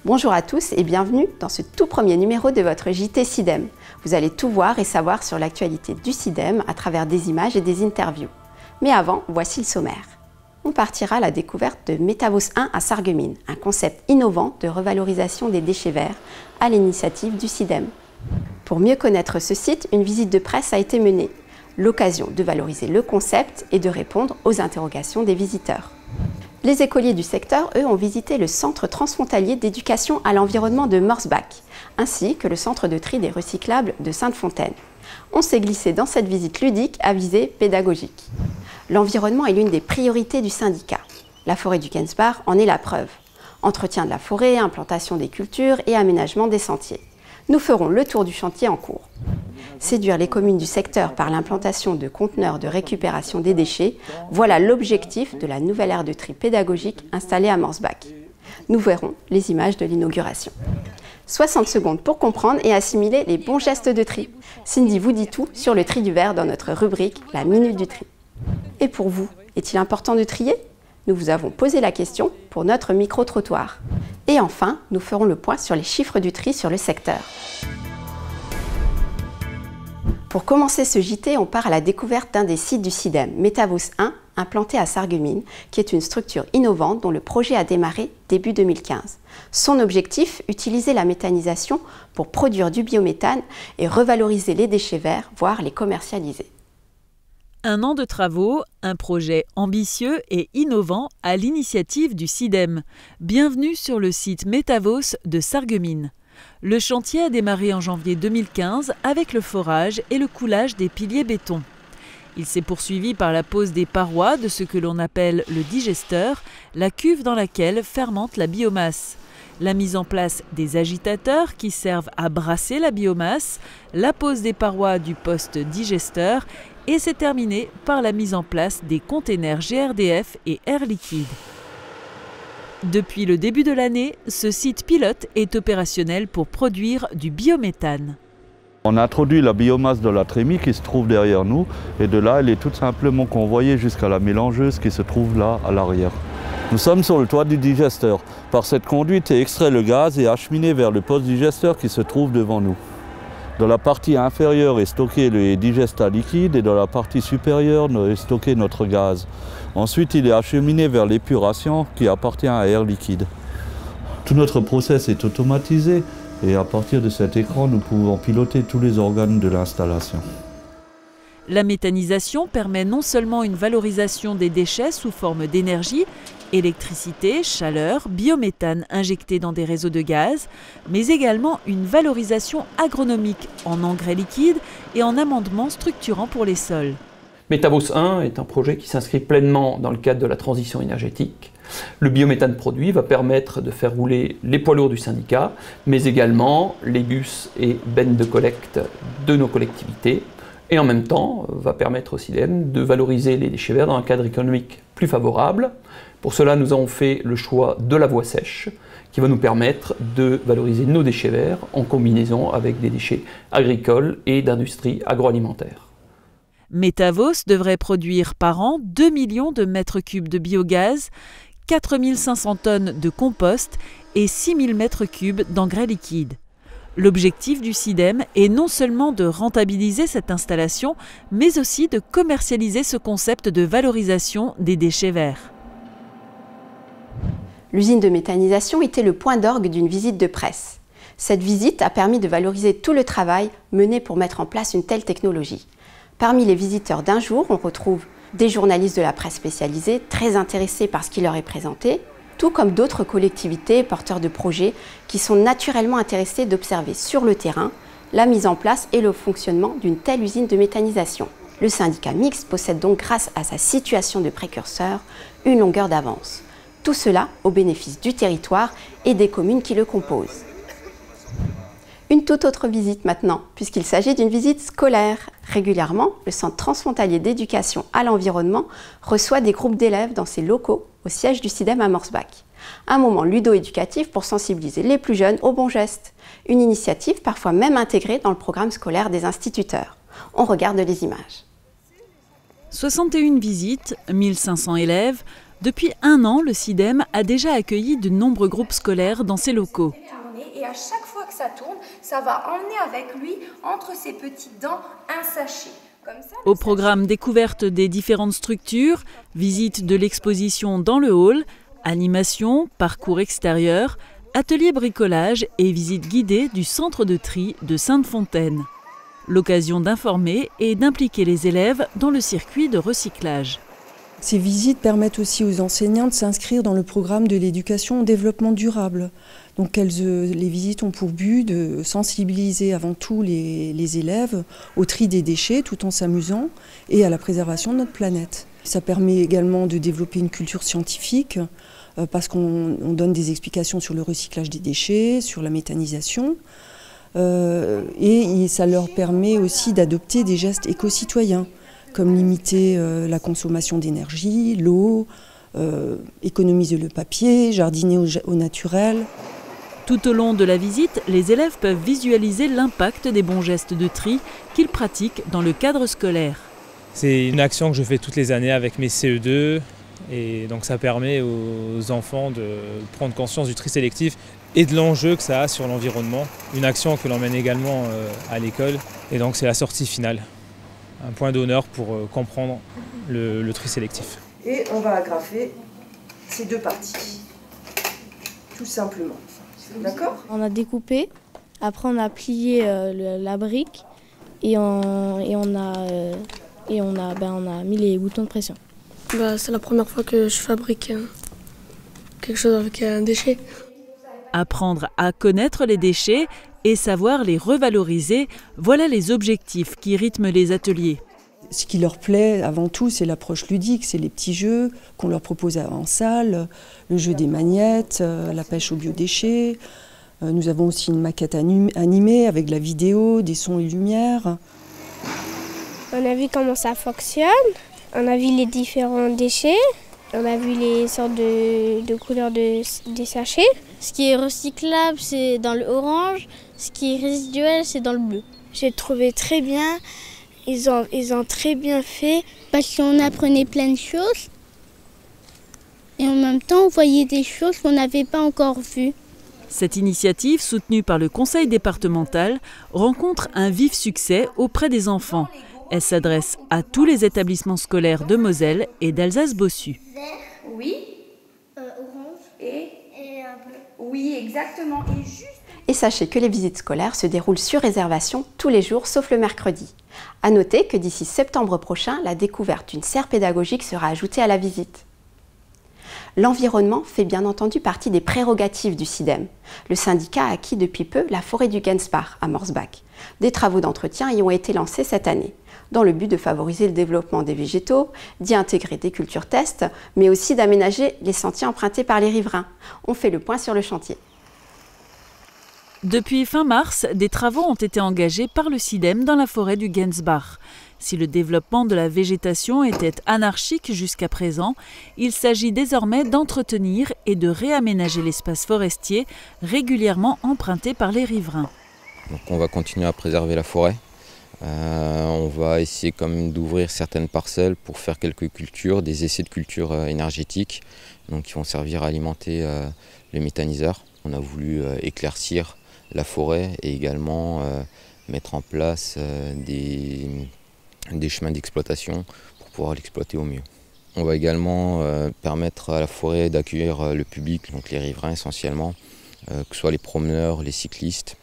Bonjour à tous et bienvenue dans ce tout premier numéro de votre JT SIDEM. Vous allez tout voir et savoir sur l'actualité du SIDEM à travers des images et des interviews. Mais avant, voici le sommaire. On partira à la découverte de Métavos 1 à Sarreguemines, un concept innovant de revalorisation des déchets verts à l'initiative du SIDEM. Pour mieux connaître ce site, une visite de presse a été menée. L'occasion de valoriser le concept et de répondre aux interrogations des visiteurs. Les écoliers du secteur, eux, ont visité le centre transfrontalier d'éducation à l'environnement de Morsbach, ainsi que le centre de tri des recyclables de Sainte-Fontaine. On s'est glissé dans cette visite ludique à visée pédagogique. L'environnement est l'une des priorités du syndicat. La forêt du Gensbach en est la preuve. Entretien de la forêt, implantation des cultures et aménagement des sentiers. Nous ferons le tour du chantier en cours. Séduire les communes du secteur par l'implantation de conteneurs de récupération des déchets, voilà l'objectif de la nouvelle aire de tri pédagogique installée à Morsbach. Nous verrons les images de l'inauguration. 60 secondes pour comprendre et assimiler les bons gestes de tri. Cindy vous dit tout sur le tri du verre dans notre rubrique « La Minute du Tri ». Et pour vous, est-il important de trier? Nous vous avons posé la question pour notre micro-trottoir. Et enfin, nous ferons le point sur les chiffres du tri sur le secteur. Pour commencer ce JT, on part à la découverte d'un des sites du SIDEM, Métavos 1, implanté à Sarreguemines, qui est une structure innovante dont le projet a démarré début 2015. Son objectif, utiliser la méthanisation pour produire du biométhane et revaloriser les déchets verts, voire les commercialiser. Un an de travaux, un projet ambitieux et innovant à l'initiative du SIDEM. Bienvenue sur le site Métavos de Sarreguemines. Le chantier a démarré en janvier 2015 avec le forage et le coulage des piliers béton. Il s'est poursuivi par la pose des parois de ce que l'on appelle le digesteur, la cuve dans laquelle fermente la biomasse. La mise en place des agitateurs qui servent à brasser la biomasse, la pose des parois du poste digesteur et c'est terminé par la mise en place des containers GRDF et Air Liquide. Depuis le début de l'année, ce site pilote est opérationnel pour produire du biométhane. On a introduit la biomasse de la trémie qui se trouve derrière nous et de là, elle est tout simplement convoyée jusqu'à la mélangeuse qui se trouve là à l'arrière. Nous sommes sur le toit du digesteur. Par cette conduite est extrait le gaz et acheminé vers le poste digesteur qui se trouve devant nous. Dans la partie inférieure est stocké le digestat liquide et dans la partie supérieure est stocké notre gaz. Ensuite, il est acheminé vers l'épuration qui appartient à Air Liquide. Tout notre process est automatisé et à partir de cet écran, nous pouvons piloter tous les organes de l'installation. La méthanisation permet non seulement une valorisation des déchets sous forme d'énergie, électricité, chaleur, biométhane injecté dans des réseaux de gaz, mais également une valorisation agronomique en engrais liquides et en amendements structurants pour les sols. Métavos 1 est un projet qui s'inscrit pleinement dans le cadre de la transition énergétique. Le biométhane produit va permettre de faire rouler les poids lourds du syndicat, mais également les bus et bennes de collecte de nos collectivités, et en même temps va permettre au SIDEM de valoriser les déchets verts dans un cadre économique plus favorable. Pour cela, nous avons fait le choix de la voie sèche, qui va nous permettre de valoriser nos déchets verts en combinaison avec des déchets agricoles et d'industrie agroalimentaire. Métavos devrait produire par an 2 millions de mètres cubes de biogaz, 4 500 tonnes de compost et 6 000 mètres cubes d'engrais liquides. L'objectif du SIDEM est non seulement de rentabiliser cette installation, mais aussi de commercialiser ce concept de valorisation des déchets verts. L'usine de méthanisation était le point d'orgue d'une visite de presse. Cette visite a permis de valoriser tout le travail mené pour mettre en place une telle technologie. Parmi les visiteurs d'un jour, on retrouve des journalistes de la presse spécialisée très intéressés par ce qui leur est présenté, tout comme d'autres collectivités porteurs de projets qui sont naturellement intéressés d'observer sur le terrain la mise en place et le fonctionnement d'une telle usine de méthanisation. Le syndicat mixte possède donc, grâce à sa situation de précurseur, une longueur d'avance. Tout cela au bénéfice du territoire et des communes qui le composent. Une toute autre visite maintenant, puisqu'il s'agit d'une visite scolaire. Régulièrement, le Centre transfrontalier d'éducation à l'environnement reçoit des groupes d'élèves dans ses locaux au siège du SIDEM à Morsbach. Un moment ludo-éducatif pour sensibiliser les plus jeunes aux bons gestes. Une initiative parfois même intégrée dans le programme scolaire des instituteurs. On regarde les images. 61 visites, 1500 élèves, Depuis 1 an, le CIDEM a déjà accueilli de nombreux groupes scolaires dans ses locaux. Et à chaque fois que ça tourne, ça va emmener avec lui, entre ses petites dents, un sachet. Comme ça, Au programme découverte des différentes structures, visite de l'exposition dans le hall, animation, parcours extérieur, atelier bricolage et visite guidée du centre de tri de Sainte-Fontaine. L'occasion d'informer et d'impliquer les élèves dans le circuit de recyclage. Ces visites permettent aussi aux enseignants de s'inscrire dans le programme de l'éducation au développement durable. Donc les visites ont pour but de sensibiliser avant tout les élèves au tri des déchets tout en s'amusant et à la préservation de notre planète. Ça permet également de développer une culture scientifique parce qu'on donne des explications sur le recyclage des déchets, sur la méthanisation. Et ça leur permet aussi d'adopter des gestes éco-citoyens, comme limiter la consommation d'énergie, l'eau, économiser le papier, jardiner au naturel. Tout au long de la visite, les élèves peuvent visualiser l'impact des bons gestes de tri qu'ils pratiquent dans le cadre scolaire. C'est une action que je fais toutes les années avec mes CE2 et donc ça permet aux enfants de prendre conscience du tri sélectif et de l'enjeu que ça a sur l'environnement. Une action que l'on mène également à l'école et donc c'est la sortie finale. Un point d'honneur pour comprendre le tri sélectif. Et on va agrafer ces deux parties, tout simplement. D'accord ? On a découpé, après on a plié la brique et on a mis les boutons de pression. C'est la première fois que je fabrique quelque chose avec un déchet. Apprendre à connaître les déchets et savoir les revaloriser, voilà les objectifs qui rythment les ateliers. Ce qui leur plaît avant tout, c'est l'approche ludique, c'est les petits jeux qu'on leur propose en salle, le jeu des magnettes, la pêche aux biodéchets. Nous avons aussi une maquette animée avec de la vidéo, des sons et lumières. On a vu comment ça fonctionne, on a vu les différents déchets, on a vu les sortes de couleurs des sachets. Ce qui est recyclable, c'est dans le orange, ce qui est résiduel, c'est dans le bleu. J'ai trouvé très bien. Ils ont très bien fait parce qu'on apprenait plein de choses et en même temps on voyait des choses qu'on n'avait pas encore vues. Cette initiative, soutenue par le conseil départemental, rencontre un vif succès auprès des enfants. Elle s'adresse à tous les établissements scolaires de Moselle et d'Alsace-Bossu. Oui. Orange Et un bleu. oui, exactement. Et sachez que les visites scolaires se déroulent sur réservation tous les jours sauf le mercredi. À noter que d'ici septembre prochain, la découverte d'une serre pédagogique sera ajoutée à la visite. L'environnement fait bien entendu partie des prérogatives du CIDEM. Le syndicat a acquis depuis peu la forêt du Gensbach à Morsbach. Des travaux d'entretien y ont été lancés cette année, dans le but de favoriser le développement des végétaux, d'y intégrer des cultures tests, mais aussi d'aménager les sentiers empruntés par les riverains. On fait le point sur le chantier. Depuis fin mars, des travaux ont été engagés par le CIDEM dans la forêt du Gensbach. Si le développement de la végétation était anarchique jusqu'à présent, il s'agit désormais d'entretenir et de réaménager l'espace forestier régulièrement emprunté par les riverains. Donc on va continuer à préserver la forêt. On va essayer quand même d'ouvrir certaines parcelles pour faire quelques cultures, des essais de culture énergétiques, donc qui vont servir à alimenter les méthaniseurs. On a voulu éclaircir la forêt et également mettre en place des chemins d'exploitation pour pouvoir l'exploiter au mieux. On va également permettre à la forêt d'accueillir le public, donc les riverains essentiellement, que ce soit les promeneurs, les cyclistes.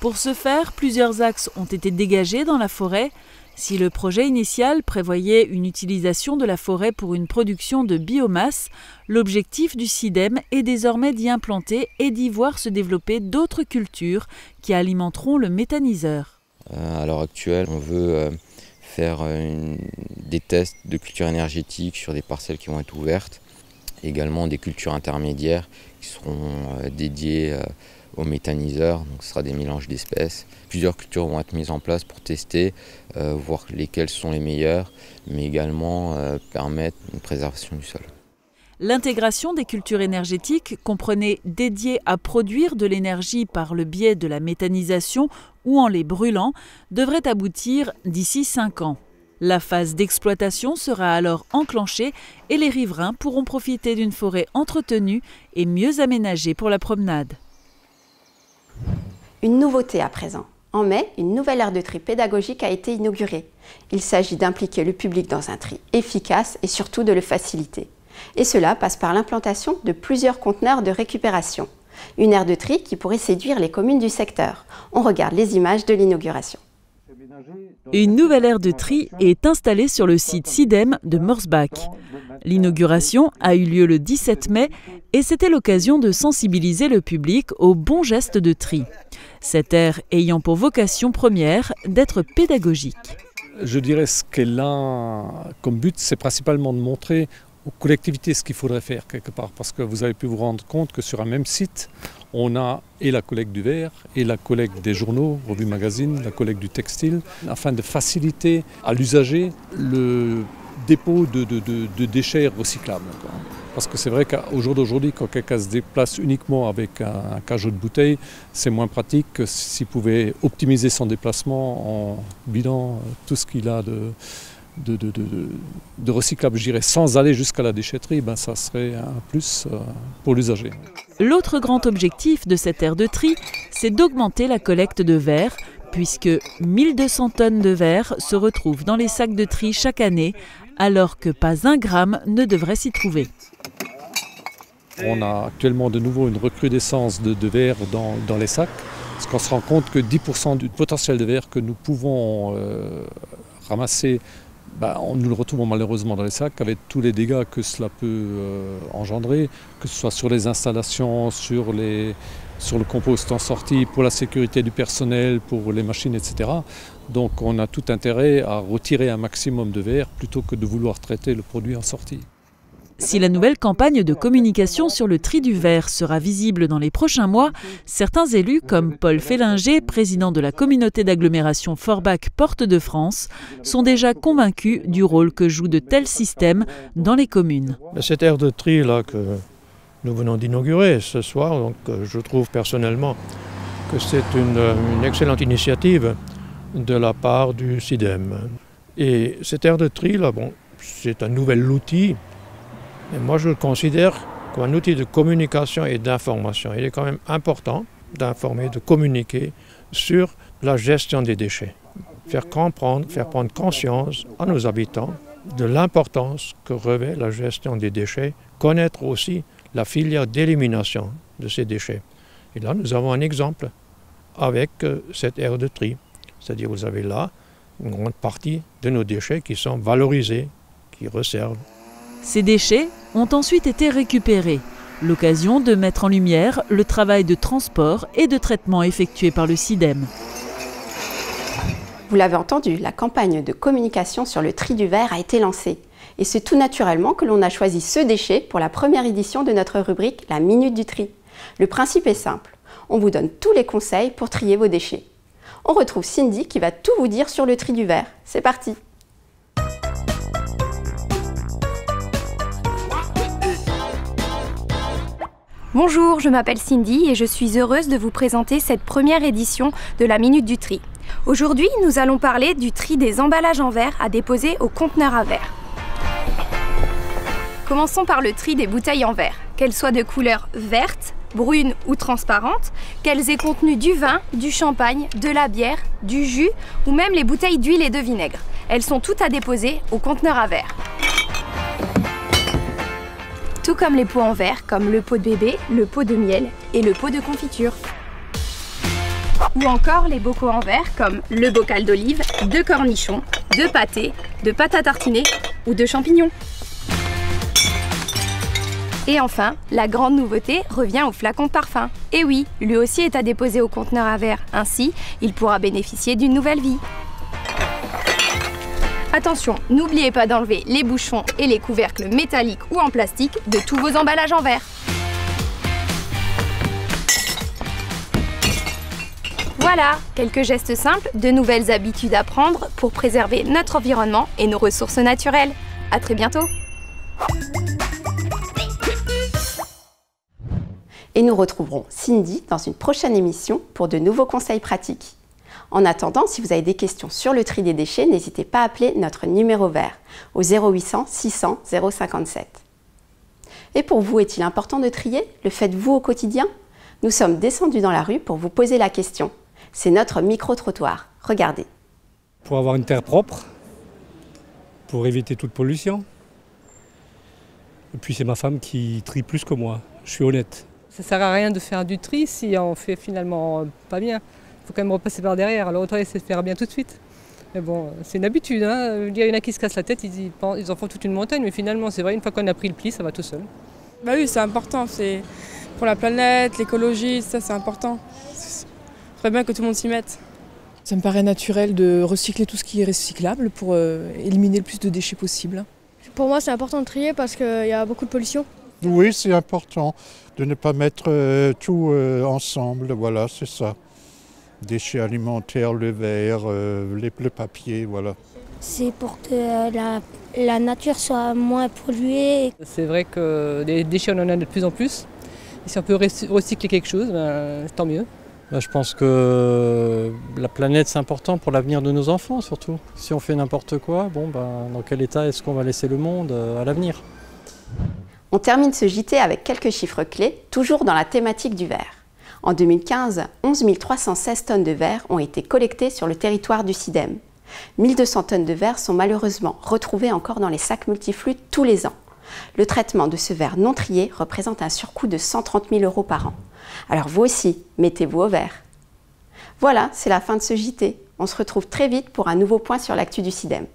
Pour ce faire, plusieurs axes ont été dégagés dans la forêt. Si le projet initial prévoyait une utilisation de la forêt pour une production de biomasse, l'objectif du CIDEM est désormais d'y implanter et d'y voir se développer d'autres cultures qui alimenteront le méthaniseur. À l'heure actuelle, on veut faire des tests de culture énergétique sur des parcelles qui vont être ouvertes, également des cultures intermédiaires qui seront dédiées aux méthaniseurs, donc ce sera des mélanges d'espèces. Plusieurs cultures vont être mises en place pour tester, voir lesquelles sont les meilleures, mais également permettre une préservation du sol. L'intégration des cultures énergétiques, comprenait dédiées à produire de l'énergie par le biais de la méthanisation ou en les brûlant, devrait aboutir d'ici 5 ans. La phase d'exploitation sera alors enclenchée et les riverains pourront profiter d'une forêt entretenue et mieux aménagée pour la promenade. Une nouveauté à présent. En mai, une nouvelle aire de tri pédagogique a été inaugurée. Il s'agit d'impliquer le public dans un tri efficace et surtout de le faciliter. Et cela passe par l'implantation de plusieurs conteneurs de récupération. Une aire de tri qui pourrait séduire les communes du secteur. On regarde les images de l'inauguration. Une nouvelle aire de tri est installée sur le site SIDEM de Morsbach. L'inauguration a eu lieu le 17 mai et c'était l'occasion de sensibiliser le public aux bons gestes de tri. Cette aire ayant pour vocation première d'être pédagogique. Je dirais ce qu'elle a comme but, c'est principalement de montrer aux collectivités ce qu'il faudrait faire quelque part. Parce que vous avez pu vous rendre compte que sur un même site, on a et la collecte du verre, et la collecte des journaux, revues, magazines, la collecte du textile, afin de faciliter à l'usager le dépôt de déchets recyclables. Parce que c'est vrai qu'au jour d'aujourd'hui, quand quelqu'un se déplace uniquement avec un cajot de bouteilles, c'est moins pratique que s'il pouvait optimiser son déplacement en vidant tout ce qu'il a de recyclable, je dirais, sans aller jusqu'à la déchetterie, ça serait un plus pour l'usager. L'autre grand objectif de cette aire de tri, c'est d'augmenter la collecte de verre, puisque 1200 tonnes de verre se retrouvent dans les sacs de tri chaque année, alors que pas un gramme ne devrait s'y trouver. On a actuellement de nouveau une recrudescence de verre dans les sacs, parce qu'on se rend compte que 10% du potentiel de verre que nous pouvons ramasser, nous le retrouvons malheureusement dans les sacs avec tous les dégâts que cela peut engendrer, que ce soit sur les installations, sur le compost en sortie, pour la sécurité du personnel, pour les machines, etc. Donc on a tout intérêt à retirer un maximum de verre plutôt que de vouloir traiter le produit en sortie. Si la nouvelle campagne de communication sur le tri du verre sera visible dans les prochains mois, certains élus, comme Paul Félinger, président de la communauté d'agglomération Forbach Porte de France, sont déjà convaincus du rôle que jouent de tels systèmes dans les communes. Cette aire de tri là que nous venons d'inaugurer ce soir, donc, je trouve personnellement que c'est une excellente initiative de la part du SIDEM. Et cette aire de tri là, c'est un nouvel outil. Et moi, je le considère comme un outil de communication et d'information. Il est quand même important d'informer, de communiquer sur la gestion des déchets. Faire comprendre, faire prendre conscience à nos habitants de l'importance que revêt la gestion des déchets, connaître aussi la filière d'élimination de ces déchets. Et là, nous avons un exemple avec cette aire de tri. C'est-à-dire, vous avez là une grande partie de nos déchets qui sont valorisés, qui resservent. Ces déchets ont ensuite été récupérés. L'occasion de mettre en lumière le travail de transport et de traitement effectué par le SIDEM. Vous l'avez entendu, la campagne de communication sur le tri du verre a été lancée. Et c'est tout naturellement que l'on a choisi ce déchet pour la première édition de notre rubrique « La Minute du Tri ». Le principe est simple. On vous donne tous les conseils pour trier vos déchets. On retrouve Cindy qui va tout vous dire sur le tri du verre. C'est parti! Bonjour, je m'appelle Cindy et je suis heureuse de vous présenter cette première édition de la Minute du Tri. Aujourd'hui, nous allons parler du tri des emballages en verre à déposer au conteneur à verre. Commençons par le tri des bouteilles en verre, qu'elles soient de couleur verte, brune ou transparente, qu'elles aient contenu du vin, du champagne, de la bière, du jus ou même les bouteilles d'huile et de vinaigre. Elles sont toutes à déposer au conteneur à verre. Tout comme les pots en verre, comme le pot de bébé, le pot de miel et le pot de confiture. Ou encore les bocaux en verre, comme le bocal d'olive, de cornichons, de pâté, de pâte à tartiner ou de champignons. Et enfin, la grande nouveauté revient au flacon de parfum. Et oui, lui aussi est à déposer au conteneur à verre, ainsi il pourra bénéficier d'une nouvelle vie. Attention, n'oubliez pas d'enlever les bouchons et les couvercles métalliques ou en plastique de tous vos emballages en verre. Voilà, quelques gestes simples, de nouvelles habitudes à prendre pour préserver notre environnement et nos ressources naturelles. À très bientôt! Et nous retrouverons Cindy dans une prochaine émission pour de nouveaux conseils pratiques. En attendant, si vous avez des questions sur le tri des déchets, n'hésitez pas à appeler notre numéro vert au 0800 600 057. Et pour vous, est-il important de trier? Le faites-vous au quotidien? Nous sommes descendus dans la rue pour vous poser la question. C'est notre micro-trottoir. Regardez. Pour avoir une terre propre, pour éviter toute pollution. Et puis c'est ma femme qui trie plus que moi, je suis honnête. Ça ne sert à rien de faire du tri si on fait finalement pas bien. Il faut quand même repasser par derrière, alors autant essayer de faire bien tout de suite. Mais bon, c'est une habitude, hein. Il y en a qui se cassent la tête, ils en font toute une montagne, mais finalement c'est vrai, une fois qu'on a pris le pli, ça va tout seul. Bah oui, c'est important, c'est pour la planète, l'écologie, ça c'est important. Il faudrait bien que tout le monde s'y mette. Ça me paraît naturel de recycler tout ce qui est recyclable pour éliminer le plus de déchets possible. Pour moi, c'est important de trier parce qu'il y a beaucoup de pollution. Oui, c'est important de ne pas mettre tout ensemble, voilà, c'est ça. Déchets alimentaires, le verre, le papier, voilà. C'est pour que la nature soit moins polluée. C'est vrai que des déchets, on en a de plus en plus. Et si on peut recycler quelque chose, ben, tant mieux. Je pense que la planète, c'est important pour l'avenir de nos enfants, surtout. Si on fait n'importe quoi, bon, ben, dans quel état est-ce qu'on va laisser le monde à l'avenir? On termine ce JT avec quelques chiffres clés, toujours dans la thématique du verre. En 2015, 11 316 tonnes de verre ont été collectées sur le territoire du SIDEM. 1200 tonnes de verre sont malheureusement retrouvées encore dans les sacs multiflux tous les ans. Le traitement de ce verre non trié représente un surcoût de 130 000 € par an. Alors vous aussi, mettez-vous au vert. Voilà, c'est la fin de ce JT. On se retrouve très vite pour un nouveau point sur l'actu du SIDEM.